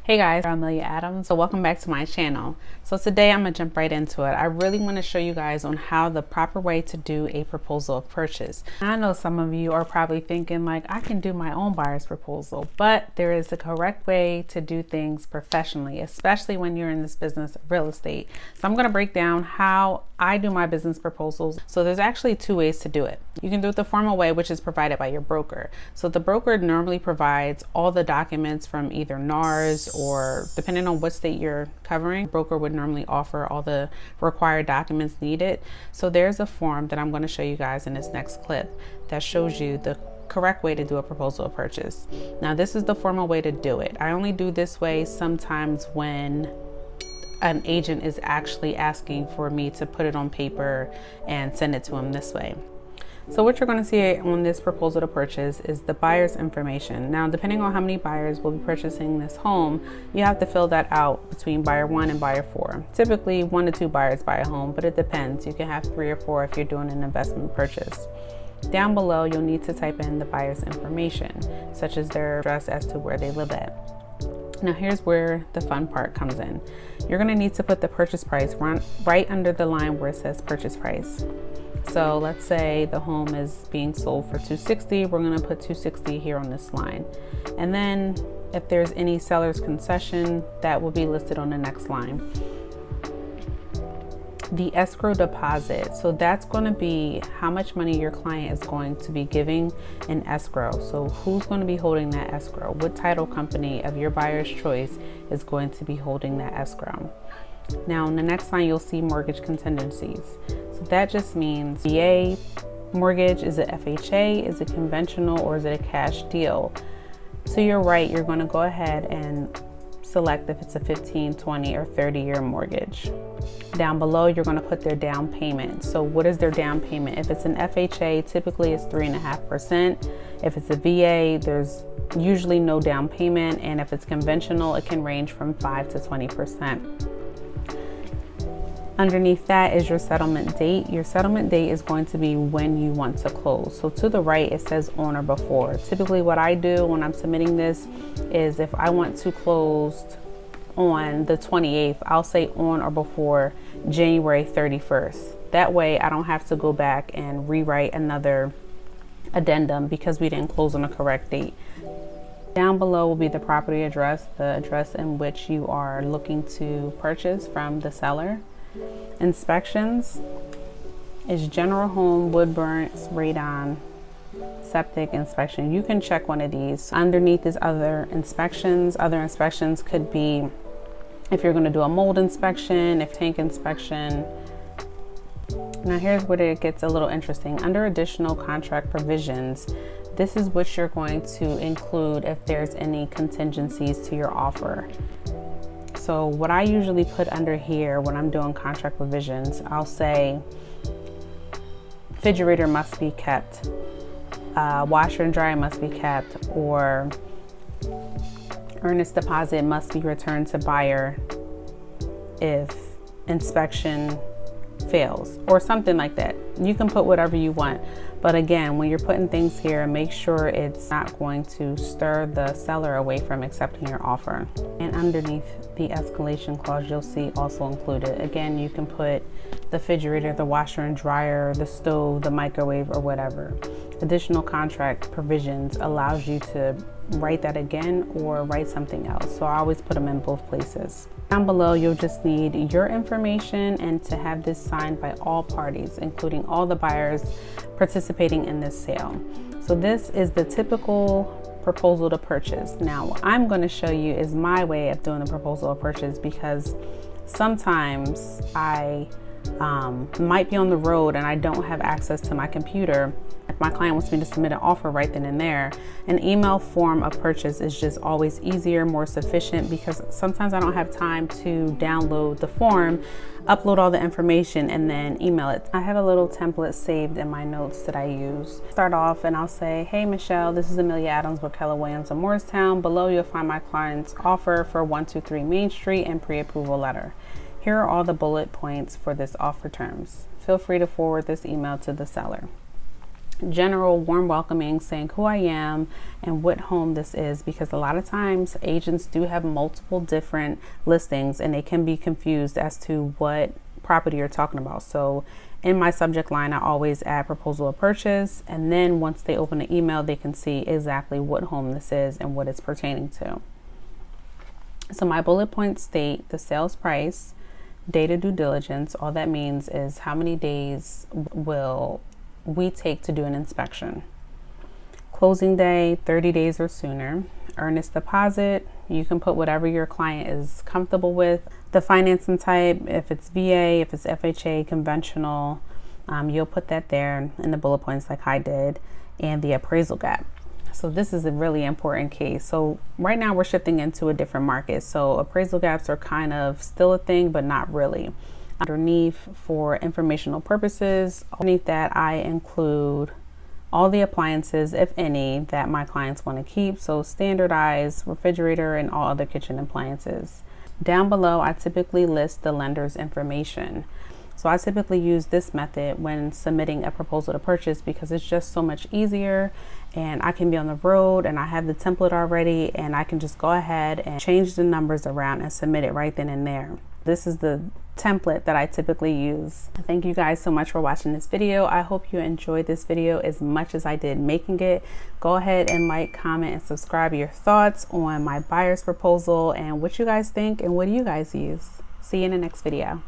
Hey guys, I'm Amelia Adams. So welcome back to my channel. So today I'm gonna jump right into it. I really want to show you guys on how the proper way to do a proposal of purchase. I know some of you are probably thinking like, I can do my own buyer's proposal, but there is a correct way to do things professionally, especially when you're in this business of real estate. So I'm gonna break down how I do my business proposals. So there's actually two ways to do it. You can do it the formal way, which is provided by your broker. So the broker normally provides all the documents from either NARS or depending on what state you're covering, broker would normally offer all the required documents needed. So there's a form that I'm going to show you guys in this next clip that shows you the correct way to do a proposal of purchase. Now this is the formal way to do it. I only do this way sometimes when an agent is actually asking for me to put it on paper and send it to him this way. So what you're going to see on this proposal to purchase is the buyer's information. Now, depending on how many buyers will be purchasing this home, you have to fill that out between buyer 1 and buyer 4. Typically 1 to 2 buyers buy a home, but it depends. You can have 3 or 4 if you're doing an investment purchase. Down below, you'll need to type in the buyer's information, such as their address as to where they live at. Now here's where the fun part comes in. You're going to need to put the purchase price right under the line where it says purchase price. So let's say the home is being sold for $260. We're going to put $260 here on this line. And then if there's any seller's concession, that will be listed on the next line. The escrow deposit. So that's going to be how much money your client is going to be giving in escrow. So who's going to be holding that escrow? What title company of your buyer's choice is going to be holding that escrow? Now on the next line, you'll see mortgage contingencies. So that just means VA mortgage, is it FHA, is it conventional, or is it a cash deal? So you're right, you're going to go ahead and select if it's a 15, 20, or 30-year mortgage. Down below, you're going to put their down payment. So what is their down payment? If it's an FHA, typically it's 3.5%. If it's a VA, there's usually no down payment. And if it's conventional, it can range from 5 to 20%. Underneath that is your settlement date. Your settlement date is going to be when you want to close. So to the right, it says on or before. Typically what I do when I'm submitting this is if I want to close on the 28th, I'll say on or before January 31st. That way I don't have to go back and rewrite another addendum because we didn't close on the correct date. Down below will be the property address, the address in which you are looking to purchase from the seller. Inspections is general home, wood burns, radon, septic inspection. You can check one of these. Underneath is other inspections. Other inspections could be if you're going to do a mold inspection, if tank inspection. Now here's where it gets a little interesting. Under additional contract provisions, this is what you're going to include if there's any contingencies to your offer. So what I usually put under here when I'm doing contract provisions, I'll say refrigerator must be kept, washer and dryer must be kept, or earnest deposit must be returned to buyer if inspection fails, or something like that. You can put whatever you want. But again, when you're putting things here, make sure it's not going to stir the seller away from accepting your offer. And underneath the escalation clause, you'll see also included. Again, you can put the refrigerator, the washer and dryer, the stove, the microwave, or whatever. Additional contract provisions allows you to write that again or write something else. So I always put them in both places. Down below, you'll just need your information and to have this signed by all parties, including all the buyers participating in this sale. So this is the typical proposal to purchase. Now, what I'm going to show you is my way of doing a proposal of purchase, because sometimes I might be on the road and I don't have access to my computer. If my client wants me to submit an offer right then and there, an email form of purchase is just always easier, more sufficient, because sometimes I don't have time to download the form, upload all the information, and then email it. I have a little template saved in my notes that I use. Start off and I'll say, hey Michelle, this is Amelia Adams with Keller Williams of Morristown. Below you'll find my client's offer for 123 Main Street and pre-approval letter. Here are all the bullet points for this offer terms. Feel free to forward this email to the seller. general warm welcoming, saying who I am and what home this is, because a lot of times agents do have multiple different listings and they can be confused as to what property you're talking about. So in my subject line, I always add proposal of purchase, and then once they open the email, they can see exactly what home this is and what it's pertaining to. So my bullet points state the sales price, date of due diligence. All that means is how many days will we take to do an inspection. Closing day, 30 days or sooner. Earnest deposit, you can put whatever your client is comfortable with. The financing type, if it's VA, if it's FHA, conventional, you'll put that there in the bullet points like I did. And the appraisal gap. So this is a really important case. So right now we're shifting into a different market. So appraisal gaps are kind of still a thing, but not really. Underneath, for informational purposes, underneath that I include all the appliances, if any, that my clients want to keep. So standardized refrigerator and all other kitchen appliances. Down below, I typically list the lender's information. So I typically use this method when submitting a proposal to purchase because it's just so much easier, and I can be on the road and I have the template already, and I can just go ahead and change the numbers around and submit it right then and there. This is the template that I typically use. Thank you guys so much for watching this video. I hope you enjoyed this video as much as I did making it. Go ahead and like, comment, and subscribe your thoughts on my buyer's proposal and what you guys think and what do you guys use. See you in the next video.